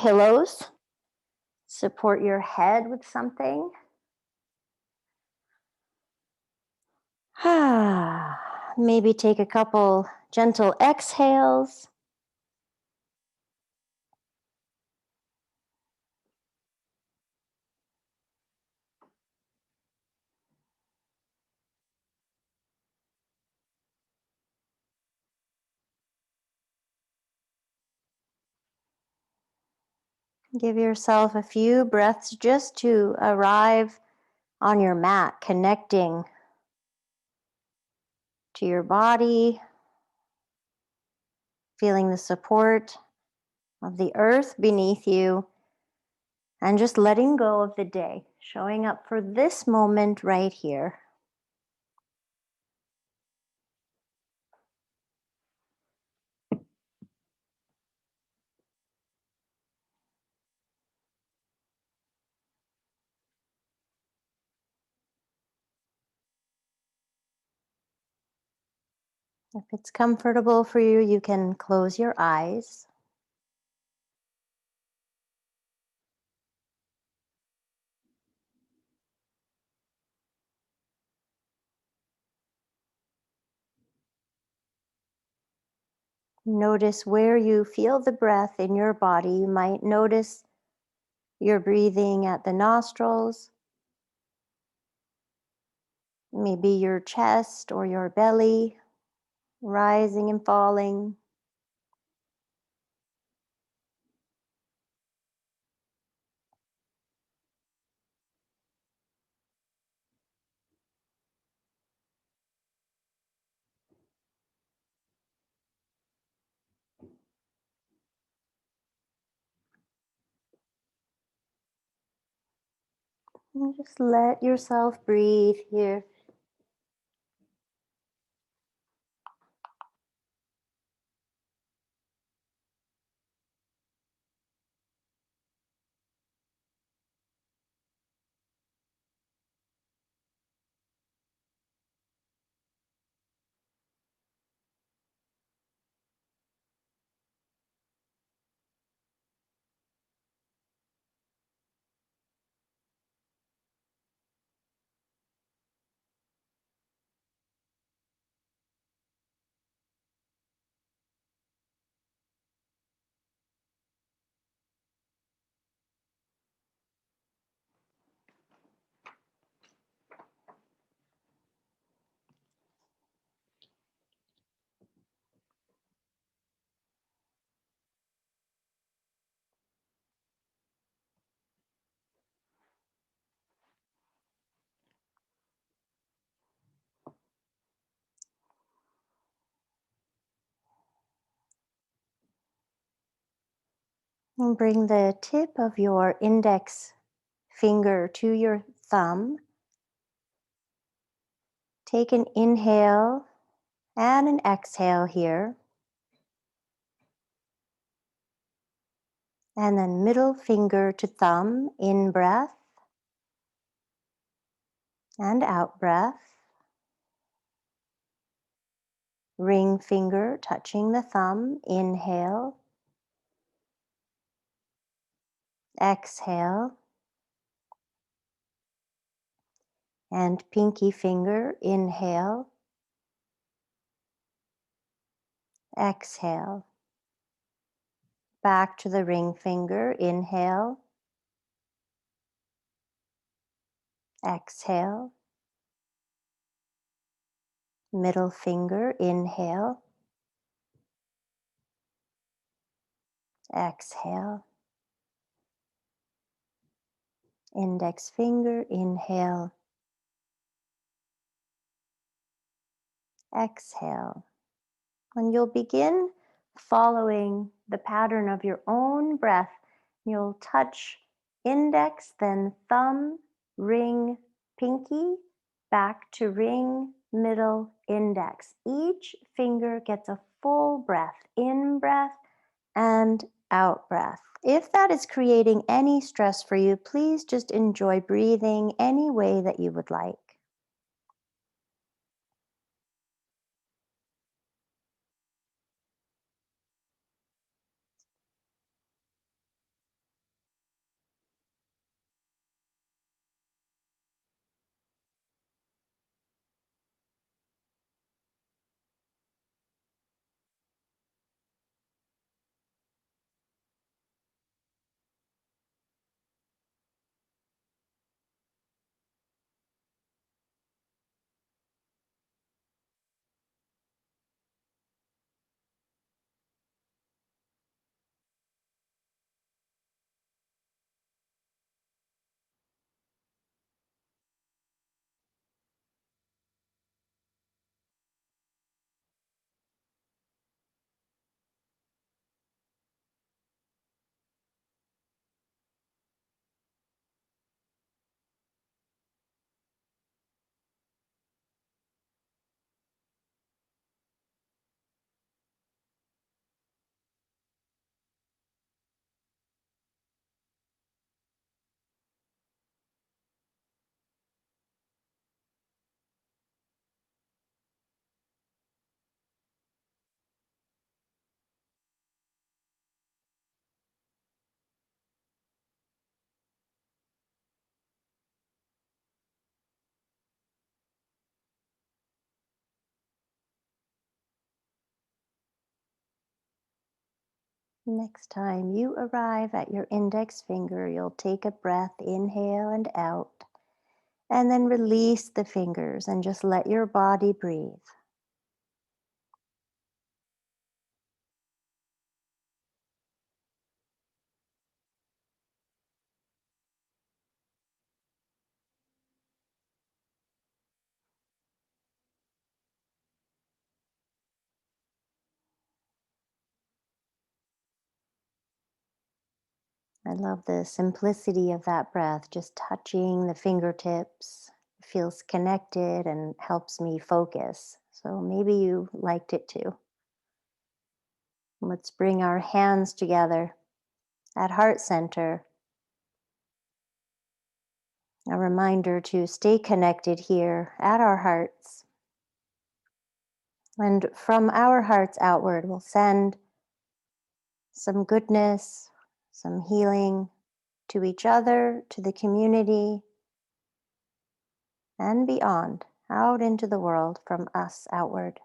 pillows. Support your head with something. Maybe take a couple gentle exhales. Give yourself a few breaths just to arrive on your mat, connecting to your body, feeling the support of the earth beneath you, and just letting go of the day, showing up for this moment right here. If it's comfortable for you, you can close your eyes. Notice where you feel the breath in your body. You might notice your breathing at the nostrils, maybe your chest or your belly, rising and falling. And just let yourself breathe here. And bring the tip of your index finger to your thumb. Take an inhale and an exhale here. And then middle finger to thumb, in breath and out breath. Ring finger touching the thumb, inhale, exhale. And pinky finger, inhale, exhale. Back to the ring finger, inhale, exhale. Middle finger, inhale, exhale. Index finger, inhale, exhale. And you'll begin following the pattern of your own breath. You'll touch index, then thumb, ring, pinky, back to ring, middle, index. Each finger gets a full breath, in breath and out breath. If that is creating any stress for you, please just enjoy breathing any way that you would like. Next time you arrive at your index finger, you'll take a breath, inhale and out, and then release the fingers and just let your body breathe. I love the simplicity of that breath, just touching the fingertips. It feels connected and helps me focus. So maybe you liked it too. Let's bring our hands together at heart center. A reminder to stay connected here at our hearts. And from our hearts outward, we'll send some goodness, some healing to each other, to the community, and beyond, out into the world from us outward.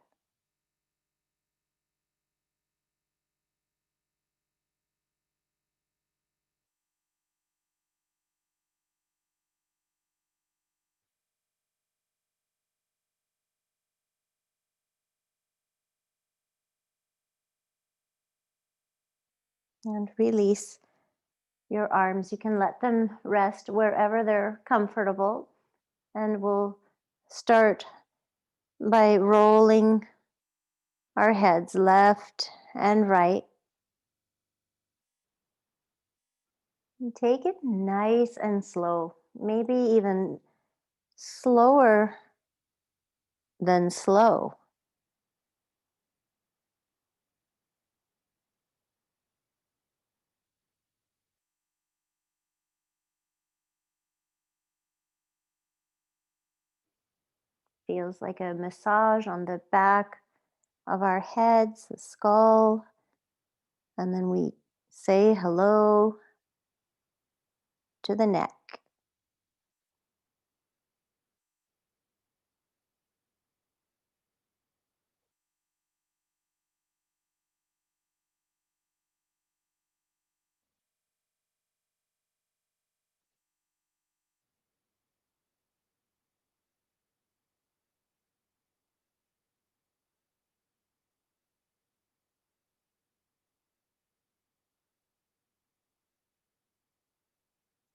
And release your arms. You can let them rest wherever they're comfortable. And we'll start by rolling our heads left and right. And take it nice and slow, maybe even slower than slow. Feels like a massage on the back of our heads, the skull, and then we say hello to the neck.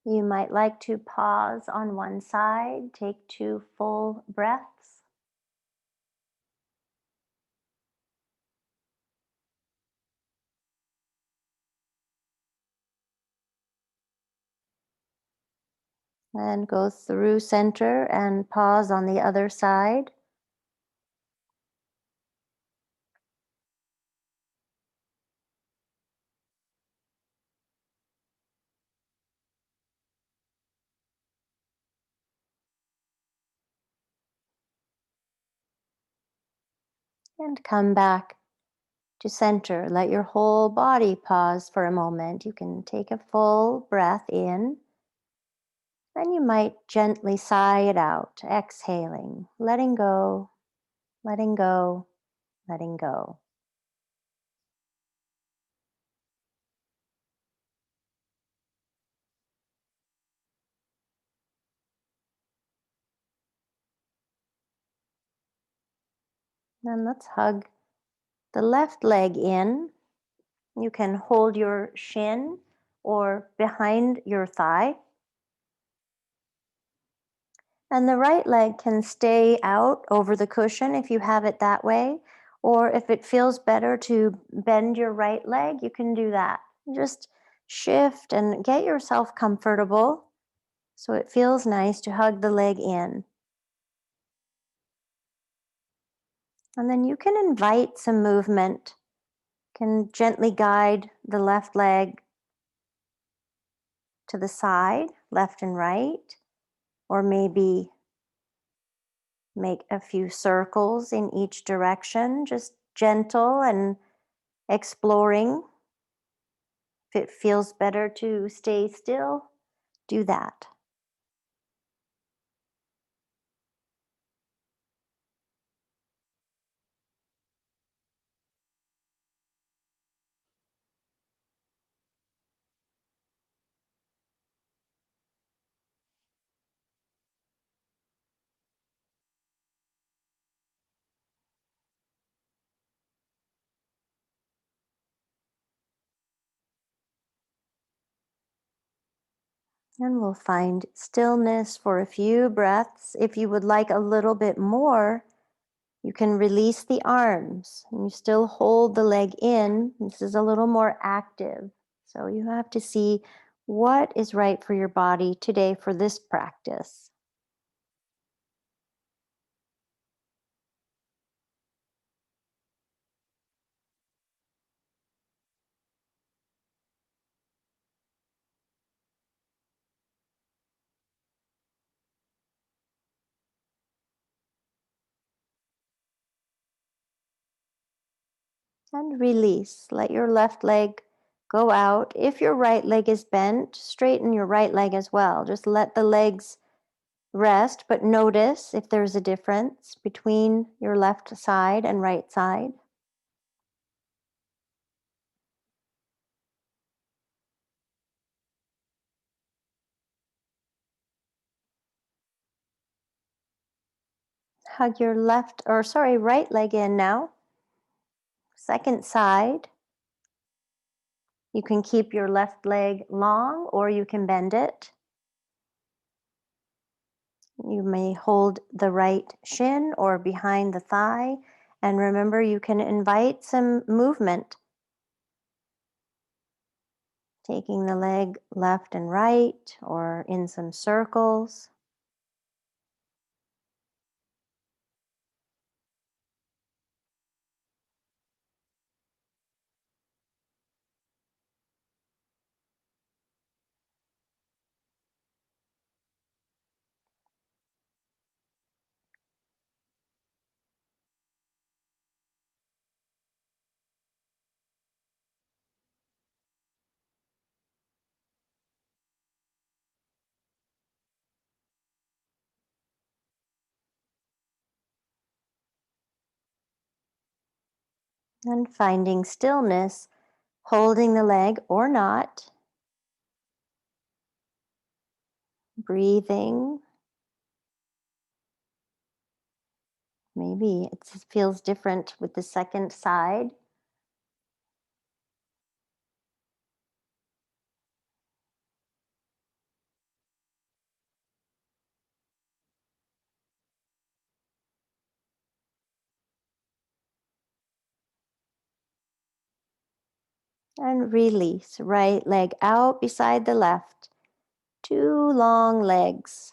You might like to pause on one side, take 2 full breaths, and go through center and pause on the other side. And come back to center. Let your whole body pause for a moment. You can take a full breath in, and you might gently sigh it out, exhaling, letting go, letting go, letting go. Then let's hug the left leg in. You can hold your shin or behind your thigh. And the right leg can stay out over the cushion if you have it that way. Or if it feels better to bend your right leg, you can do that. Just shift and get yourself comfortable so it feels nice to hug the leg in. And then you can invite some movement. Can gently guide the left leg to the side, left and right, or maybe make a few circles in each direction, just gentle and exploring. If it feels better to stay still, do that. And we'll find stillness for a few breaths. If you would like a little bit more, you can release the arms and you still hold the leg in. This is a little more active. So you have to see what is right for your body today for this practice. And release. Let your left leg go out. If your right leg is bent, straighten your right leg as well. Just let the legs rest, but notice if there's a difference between your left side and right side. Hug your right leg in now. Second side. You can keep your left leg long or you can bend it. You may hold the right shin or behind the thigh. And remember, you can invite some movement, taking the leg left and right or in some circles. And finding stillness, holding the leg or not, breathing. Maybe it feels different with the second side. And release. Right leg out beside the left. Two long legs.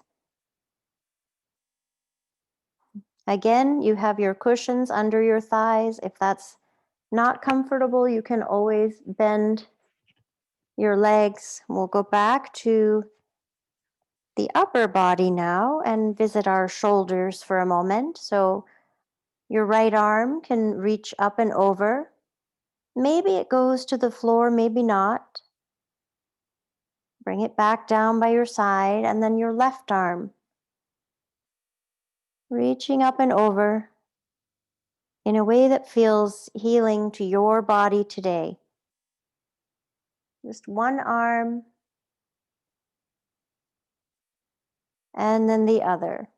Again, you have your cushions under your thighs. If that's not comfortable, you can always bend your legs. We'll go back to the upper body now and visit our shoulders for a moment. So your right arm can reach up and over. Maybe it goes to the floor, maybe not. Bring it back down by your side, and then your left arm reaching up and over in a way that feels healing to your body today. Just one arm and then the other.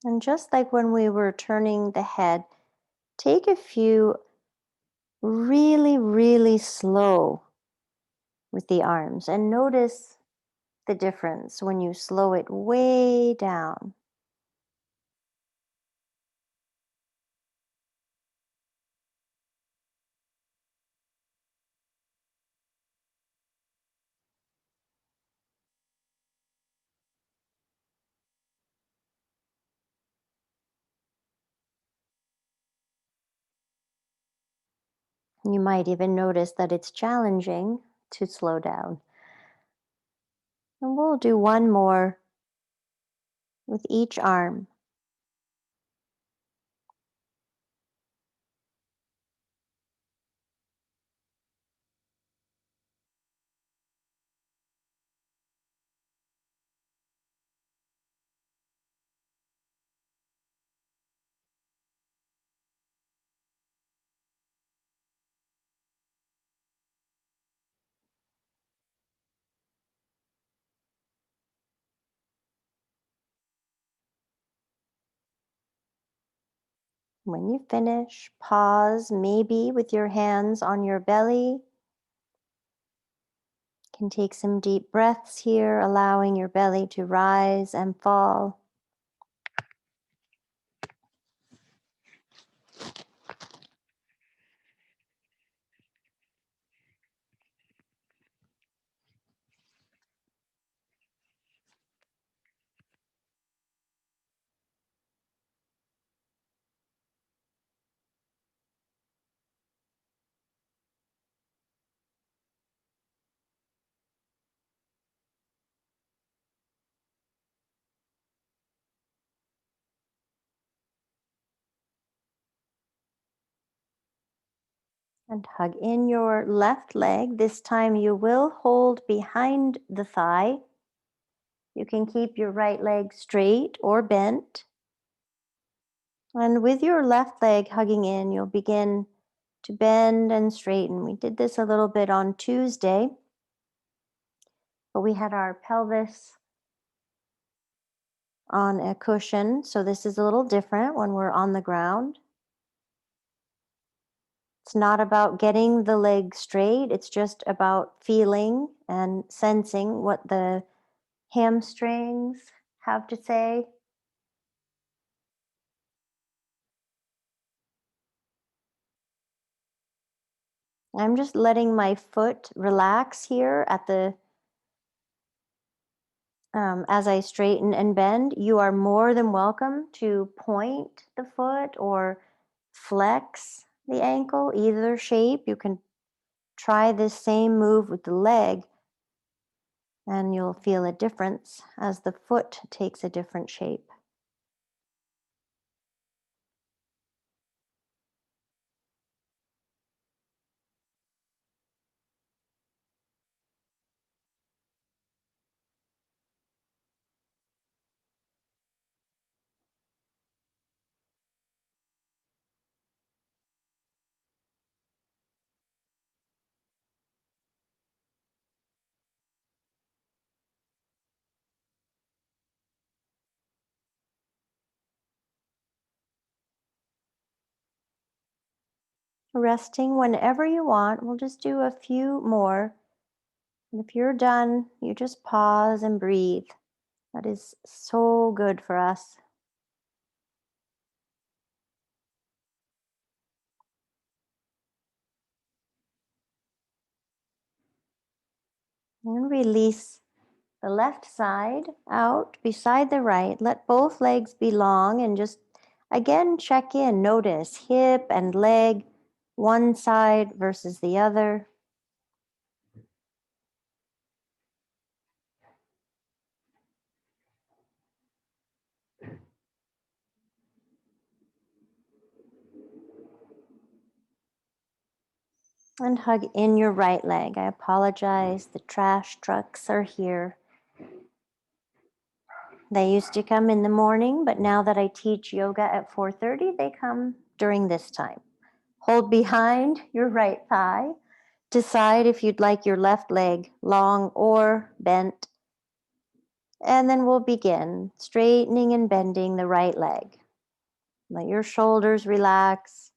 And just like when we were turning the head, take a few really, really slow with the arms and notice the difference when you slow it way down. You might even notice that it's challenging to slow down. And we'll do one more with each arm. When you finish, pause, maybe with your hands on your belly. You can take some deep breaths here, allowing your belly to rise and fall. And hug in your left leg. This time you will hold behind the thigh. You can keep your right leg straight or bent. And with your left leg hugging in, you'll begin to bend and straighten. We did this a little bit on Tuesday, but we had our pelvis on a cushion. So this is a little different when we're on the ground. It's not about getting the leg straight, it's just about feeling and sensing what the hamstrings have to say. I'm just letting my foot relax here at the as I straighten and bend. You are more than welcome to point the foot or flex the ankle, either shape. You can try this same move with the leg, and you'll feel a difference as the foot takes a different shape. Resting whenever you want. We'll just do a few more. And if you're done, you just pause and breathe. That is so good for us. And release the left side out beside the right. Let both legs be long and just again check in. Notice hip and leg, one side versus the other. And hug in your right leg. I apologize, the trash trucks are here. They used to come in the morning, but now that I teach yoga at 4:30, they come during this time. Hold behind your right thigh. Decide if you'd like your left leg long or bent. And then we'll begin straightening and bending the right leg. Let your shoulders relax.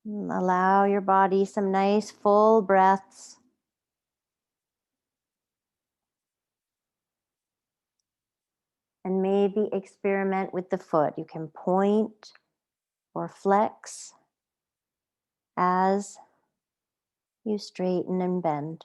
Allow your body some nice full breaths. And maybe experiment with the foot. You can point or flex as you straighten and bend.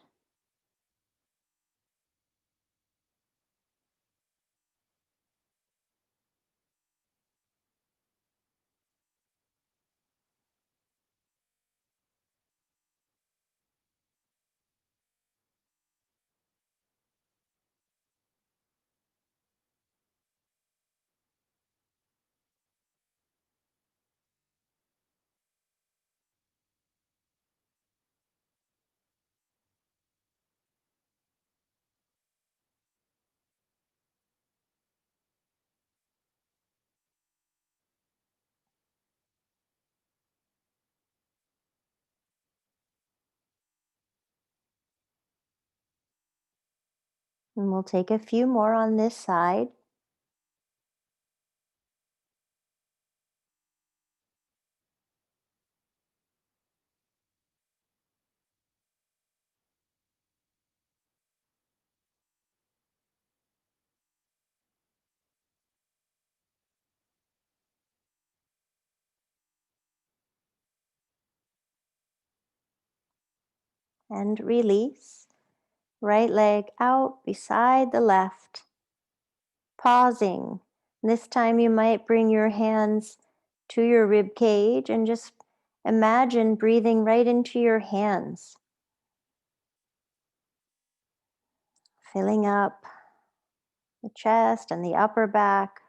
And we'll take a few more on this side. And release. Right leg out beside the left. Pausing. This time you might bring your hands to your rib cage and just imagine breathing right into your hands, filling up the chest and the upper back.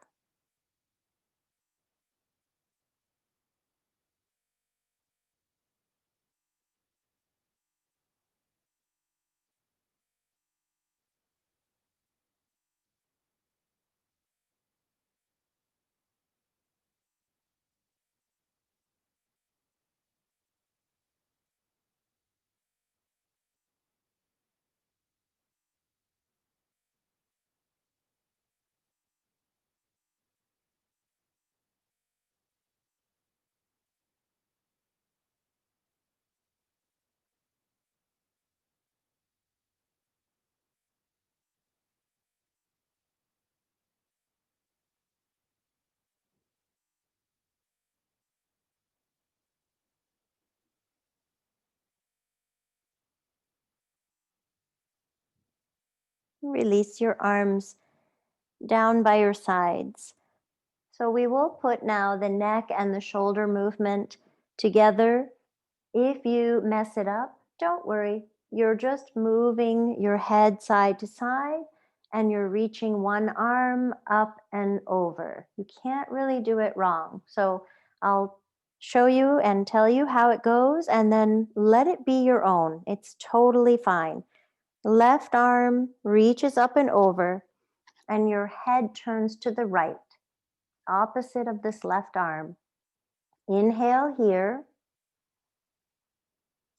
Release your arms down by your sides. So we will put now the neck and the shoulder movement together. If you mess it up, don't worry. You're just moving your head side to side and you're reaching one arm up and over. You can't really do it wrong. So I'll show you and tell you how it goes and then let it be your own. It's totally fine. Left arm reaches up and over and your head turns to the right, opposite of this left arm. Inhale here.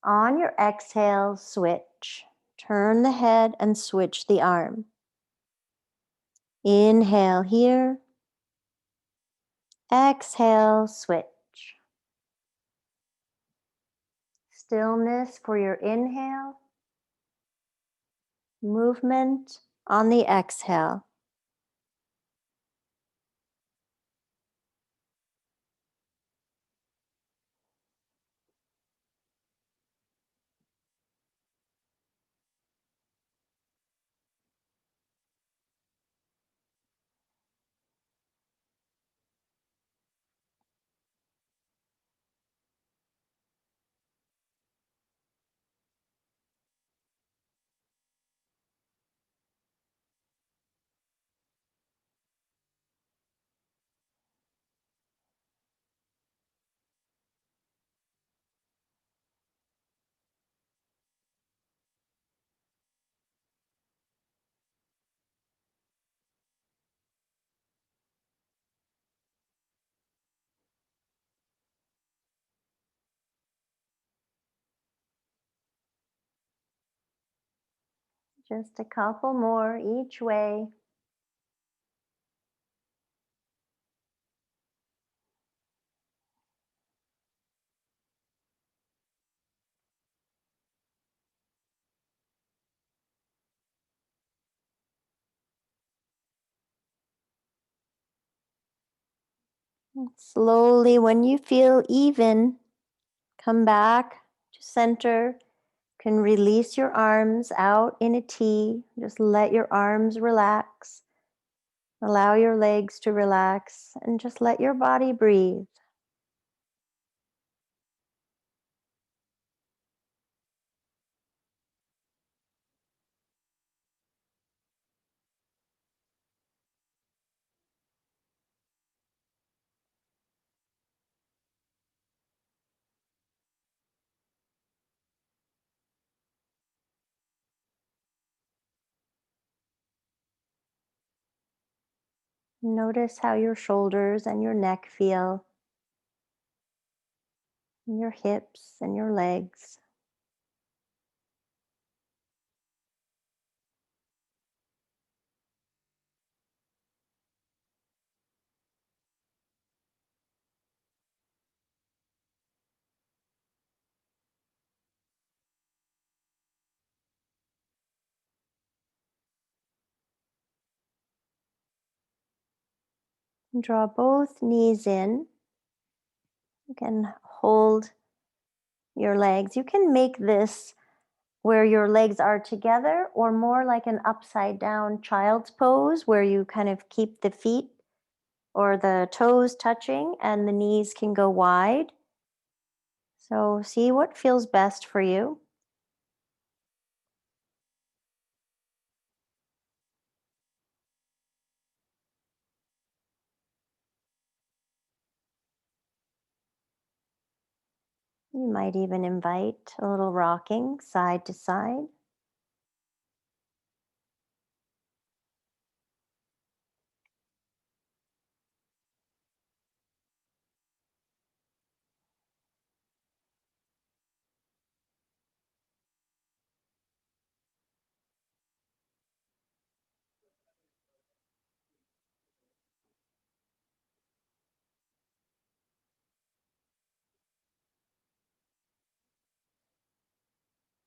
On your exhale, switch. Turn the head and switch the arm. Inhale here. Exhale, switch. Stillness for your inhale. Movement on the exhale. Just a couple more each way. And slowly, when you feel even, come back to center. Can release your arms out in a T. Just let your arms relax. Allow your legs to relax and just let your body breathe. Notice how your shoulders and your neck feel, and your hips and your legs. Draw both knees in. You can hold your legs. You can make this where your legs are together or more like an upside down child's pose where you kind of keep the feet or the toes touching and the knees can go wide. So see what feels best for you. You might even invite a little rocking side to side.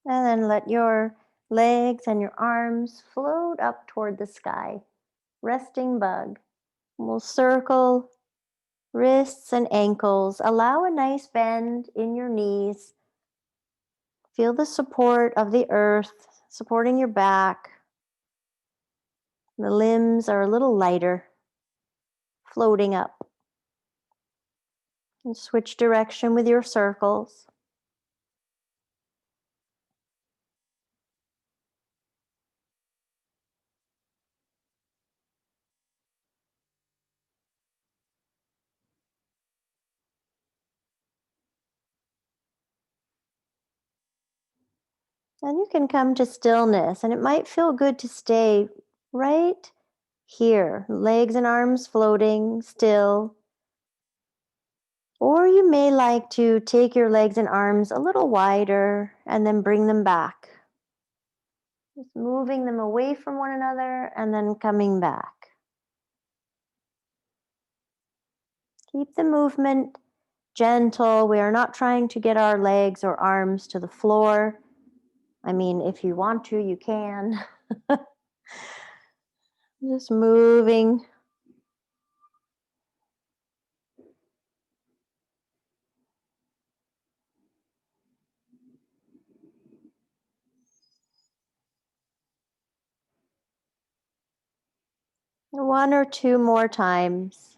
And then let your legs and your arms float up toward the sky. Resting bug. We'll circle wrists and ankles. Allow a nice bend in your knees. Feel the support of the earth supporting your back. The limbs are a little lighter, floating up. And switch direction with your circles. And you can come to stillness, and it might feel good to stay right here, legs and arms floating still. Or you may like to take your legs and arms a little wider and then bring them back. Just moving them away from one another and then coming back. Keep the movement gentle. We are not trying to get our legs or arms to the floor. I mean, if you want to, you can. Just moving. One or two more times.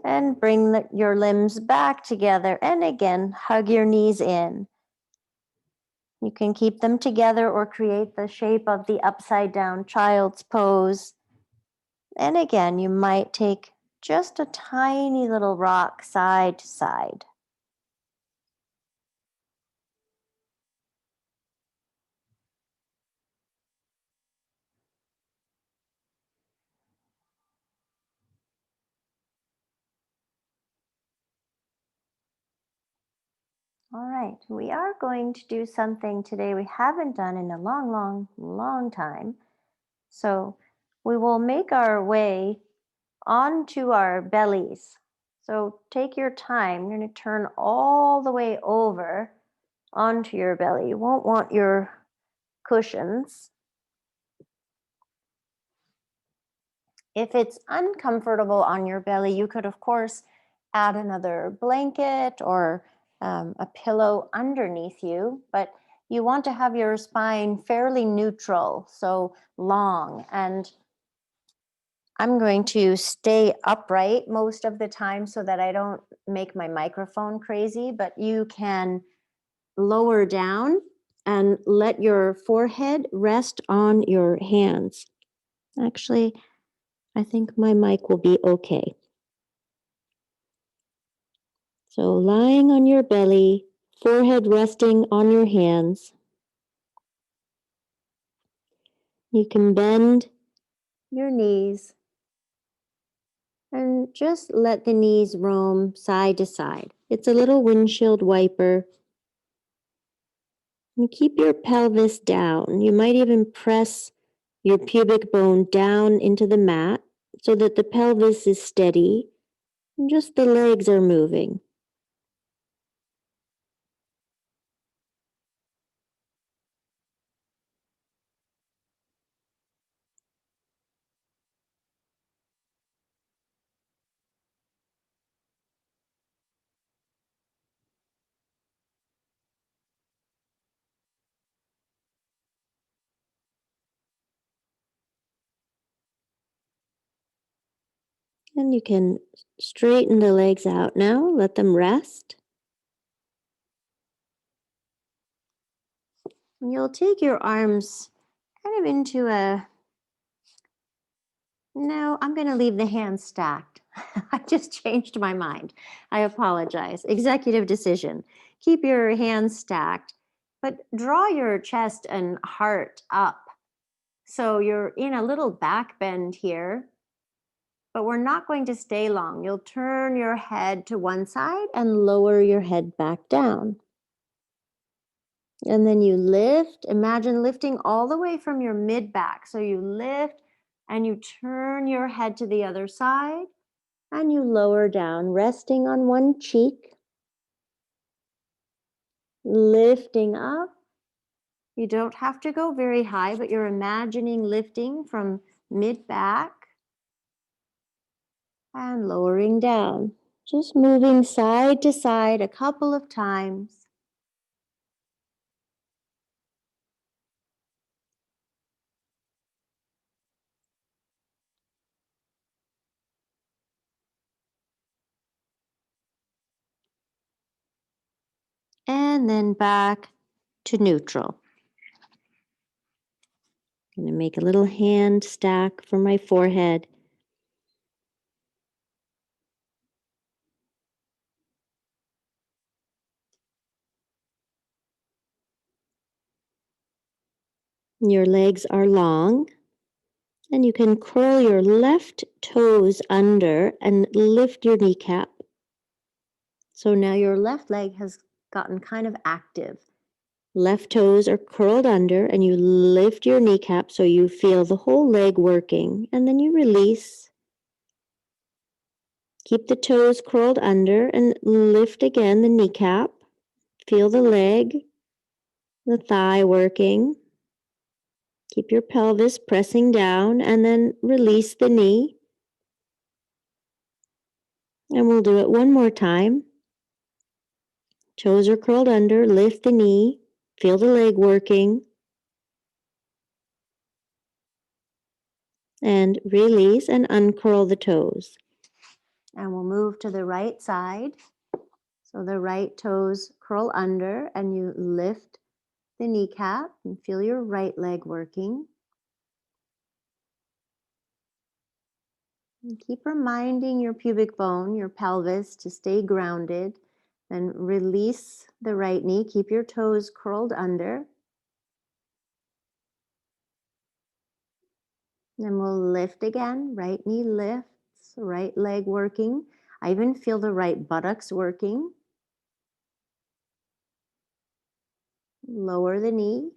And bring your limbs back together. And again, hug your knees in. You can keep them together or create the shape of the upside down child's pose. And again, you might take just a tiny little rock side to side. All right, we are going to do something today we haven't done in a long, long, long time. So we will make our way onto our bellies. So take your time. You're going to turn all the way over onto your belly. You won't want your cushions. If it's uncomfortable on your belly, you could, of course, add another blanket or a pillow underneath you, but you want to have your spine fairly neutral, so long. And I'm going to stay upright most of the time so that I don't make my microphone crazy, but you can lower down and let your forehead rest on your hands. Actually, I think my mic will be okay. So lying on your belly, forehead resting on your hands. You can bend your knees and just let the knees roam side to side. It's a little windshield wiper. And keep your pelvis down. You might even press your pubic bone down into the mat so that the pelvis is steady and just the legs are moving. And you can straighten the legs out now, let them rest. And you'll take your arms kind of into a, no, I'm going to leave the hands stacked. I just changed my mind. I apologize. Executive decision. Keep your hands stacked, but draw your chest and heart up. So you're in a little back bend here, but we're not going to stay long. You'll turn your head to one side and lower your head back down. And then you lift. Imagine lifting all the way from your mid back. So you lift and you turn your head to the other side and you lower down, resting on one cheek, lifting up. You don't have to go very high, but you're imagining lifting from mid back and lowering down. Just moving side to side a couple of times. And then back to neutral. I'm going to make a little hand stack for my forehead. Your legs are long, and you can curl your left toes under and lift your kneecap. So now your left leg has gotten kind of active. Left toes are curled under, and you lift your kneecap so you feel the whole leg working, and then you release. Keep the toes curled under and lift again the kneecap. Feel the leg, the thigh working. Keep your pelvis pressing down and then release the knee. And we'll do it one more time. Toes are curled under, lift the knee, feel the leg working. And release and uncurl the toes. And we'll move to the right side. So the right toes curl under and you lift the kneecap and feel your right leg working. And keep reminding your pubic bone, your pelvis, to stay grounded. Then release the right knee. Keep your toes curled under. Then we'll lift again. Right knee lifts, right leg working. I even feel the right buttocks working. Lower the knee.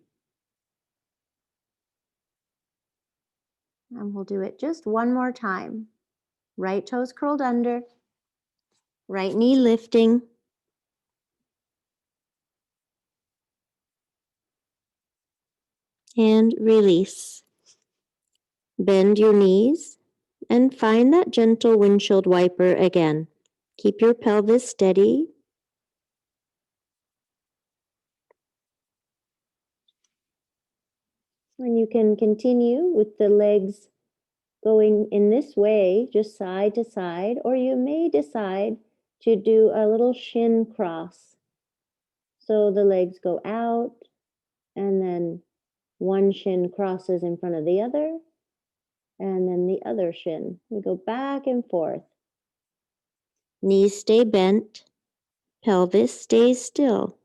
And we'll do it just one more time. Right toes curled under. Right knee lifting. And release. Bend your knees and find that gentle windshield wiper again. Keep your pelvis steady. And you can continue with the legs going in this way, just side to side, or you may decide to do a little shin cross. So the legs go out and then one shin crosses in front of the other and then the other shin. We go back and forth. Knees stay bent, pelvis stays still.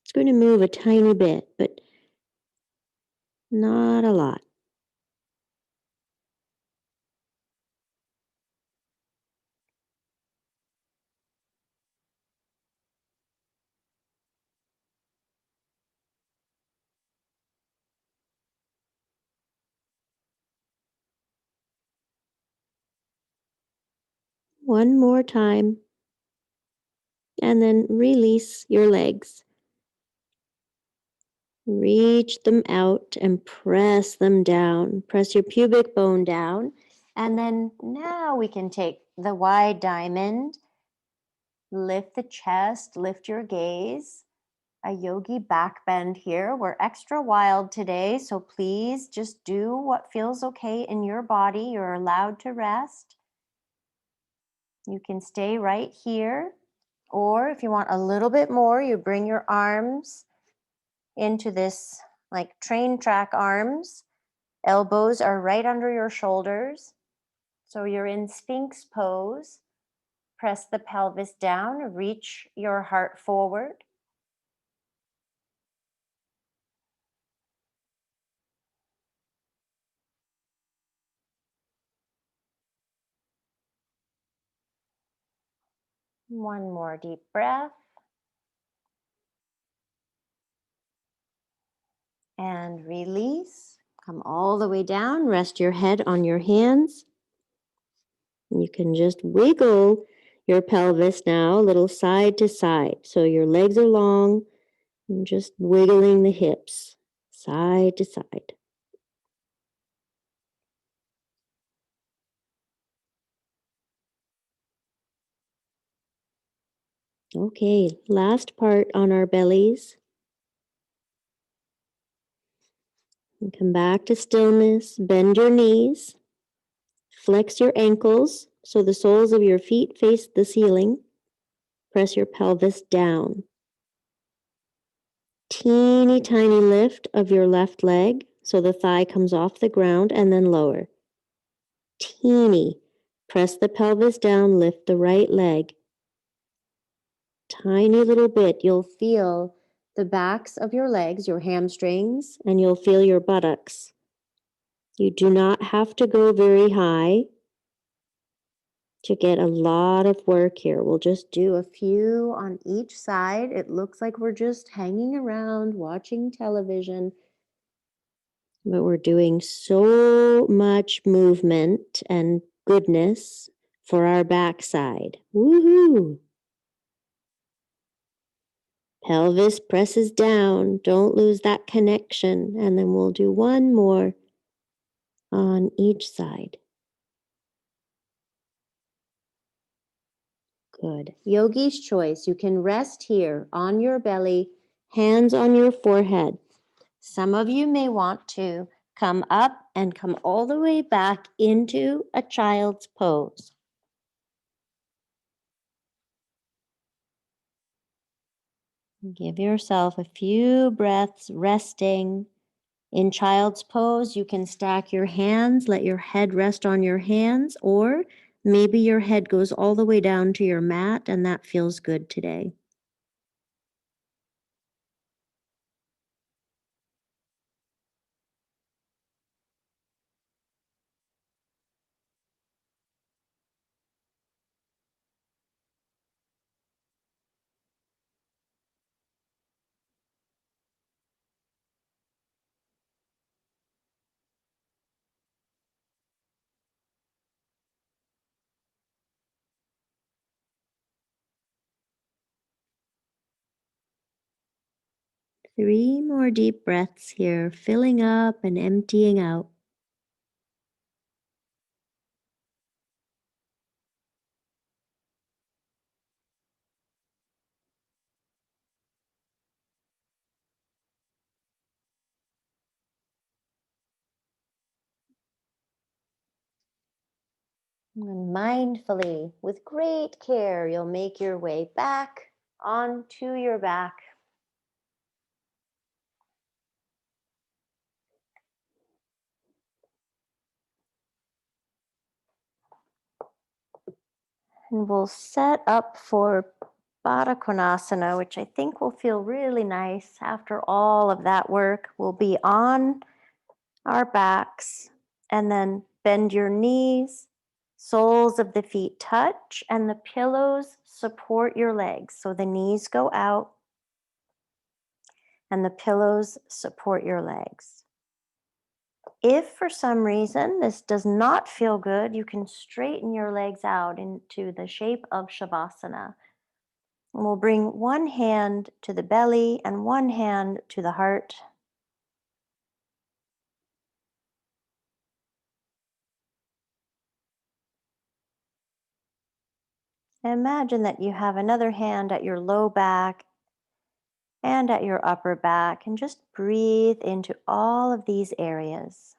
It's going to move a tiny bit, but not a lot. One more time. And then release your legs. Reach them out and press them down. Press your pubic bone down. And then now we can take the wide diamond, lift the chest, lift your gaze. A yogi back bend here. We're extra wild today, so please just do what feels okay in your body. You're allowed to rest. You can stay right here, or if you want a little bit more, you bring your arms into this like train track arms. Elbows are right under your shoulders. So you're in Sphinx pose. Press the pelvis down, reach your heart forward. One more deep breath. And release. Come all the way down. Rest your head on your hands. You can just wiggle your pelvis now, a little side to side. So your legs are long and just wiggling the hips side to side. Okay, last part on our bellies. And come back to stillness. Bend your knees. Flex your ankles so the soles of your feet face the ceiling. Press your pelvis down. Teeny tiny lift of your left leg so the thigh comes off the ground and then lower. Teeny. Press the pelvis down, lift the right leg. Tiny little bit. You'll feel the backs of your legs, your hamstrings, and you'll feel your buttocks. You do not have to go very high to get a lot of work here. We'll just do a few on each side. It looks like we're just hanging around watching television, but we're doing so much movement and goodness for our backside. Woohoo! Pelvis presses down. Don't lose that connection. And then we'll do one more on each side. Good. Yogi's choice. You can rest here on your belly, hands on your forehead. Some of you may want to come up and come all the way back into a child's pose. Give yourself a few breaths resting. In child's pose, you can stack your hands, let your head rest on your hands, or maybe your head goes all the way down to your mat, and that feels good today. Three more deep breaths here, filling up and emptying out. And mindfully, with great care, you'll make your way back onto your back. And we'll set up for Baddha Konasana, which I think will feel really nice after all of that work. We'll be on our backs and then bend your knees, soles of the feet touch, and the pillows support your legs. So the knees go out and the pillows support your legs. If for some reason this does not feel good, you can straighten your legs out into the shape of Shavasana. And we'll bring one hand to the belly and one hand to the heart. Imagine that you have another hand at your low back and at your upper back, and just breathe into all of these areas.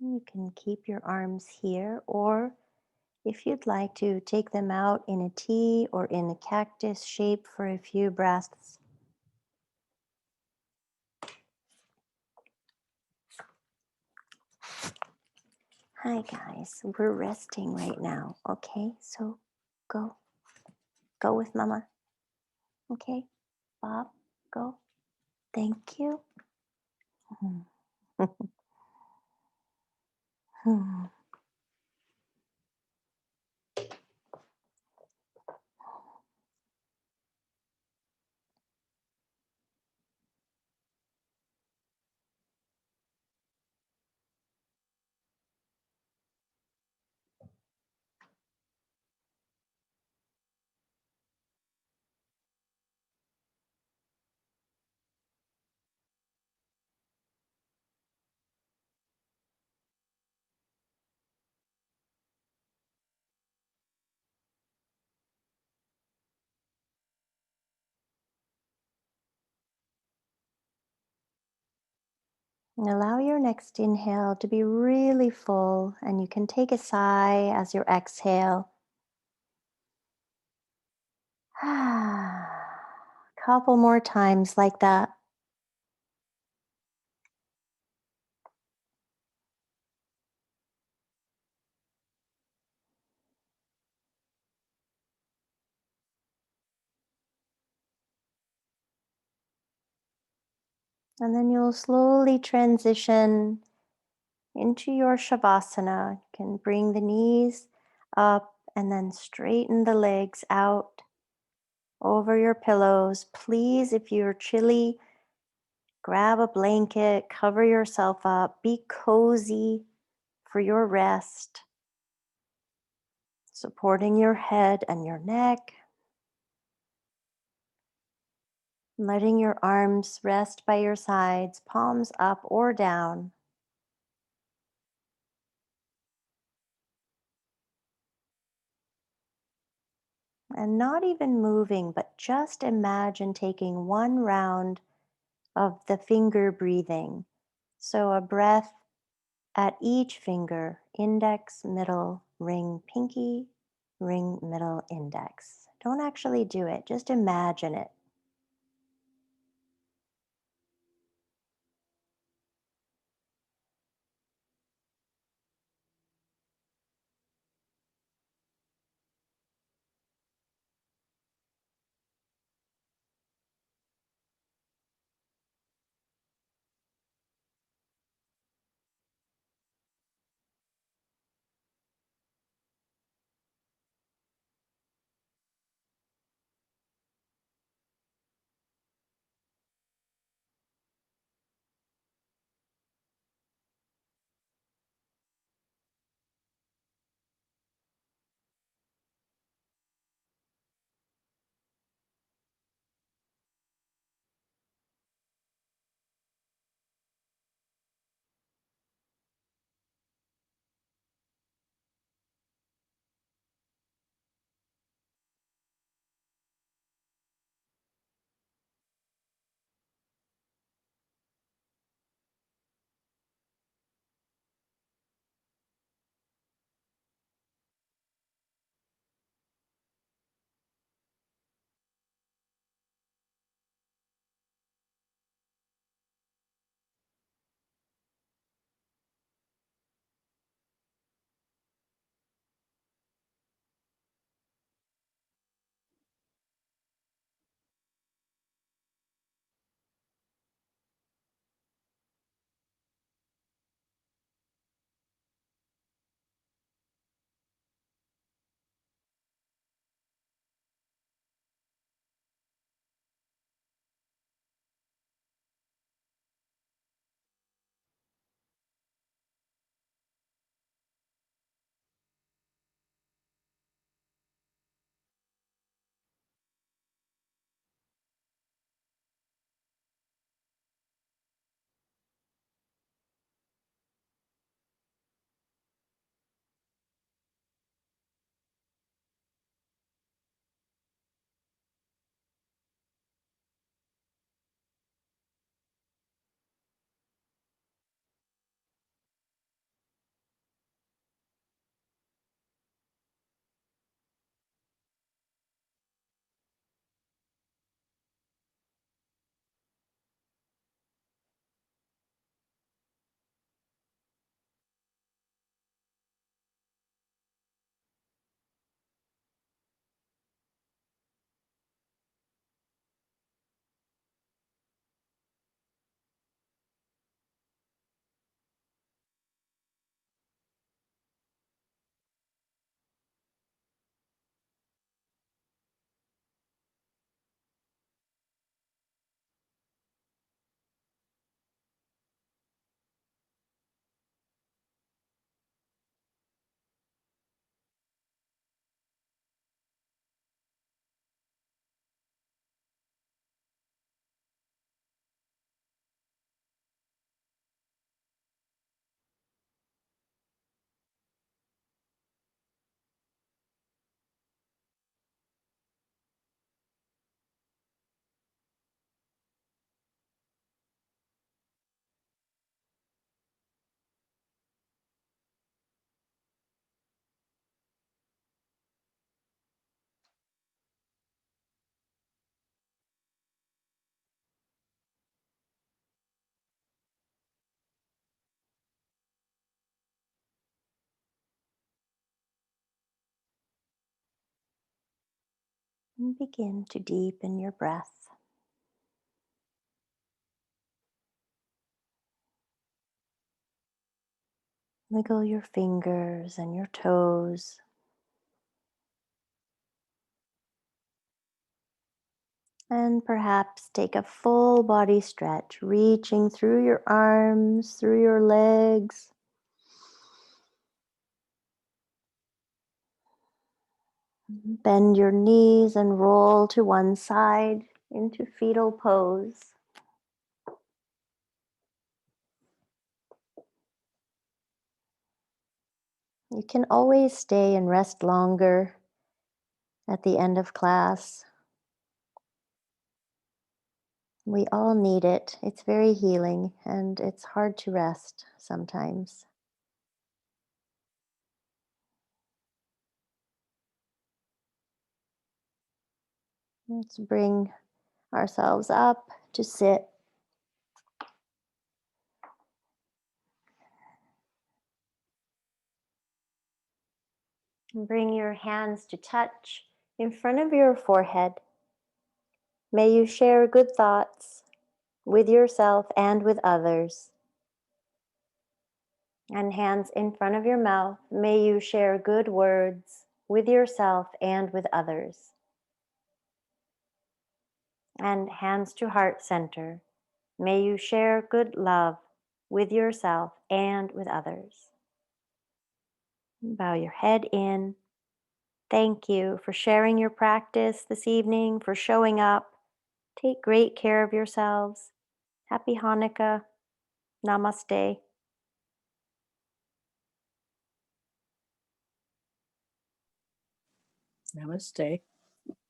You can keep your arms here, or if you'd like to, take them out in a T or in a cactus shape for a few breaths. Hi, guys. We're resting right now. Okay, so go. Go with Mama. Okay, Bob, go. Thank you. And allow your next inhale to be really full, and you can take a sigh as your exhale. Couple more times like that. And then you'll slowly transition into your Shavasana. You can bring the knees up and then straighten the legs out over your pillows. Please, if you're chilly, grab a blanket, cover yourself up, be cozy for your rest, supporting your head and your neck, letting your arms rest by your sides, palms up or down. And not even moving, but just imagine taking one round of the finger breathing. So a breath at each finger, index, middle, ring, pinky, ring, middle, index. Don't actually do it, just imagine it. And begin to deepen your breath. Wiggle your fingers and your toes. And perhaps take a full body stretch, reaching through your arms, through your legs. Bend your knees and roll to one side into fetal pose. You can always stay and rest longer at the end of class. We all need it. It's very healing and it's hard to rest sometimes. Let's bring ourselves up to sit. And bring your hands to touch in front of your forehead. May you share good thoughts with yourself and with others. And hands in front of your mouth. May you share good words with yourself and with others. And hands to heart center. May you share good love with yourself and with others. Bow your head in. Thank you for sharing your practice this evening, for showing up. Take great care of yourselves. Happy Hanukkah. Namaste. Namaste.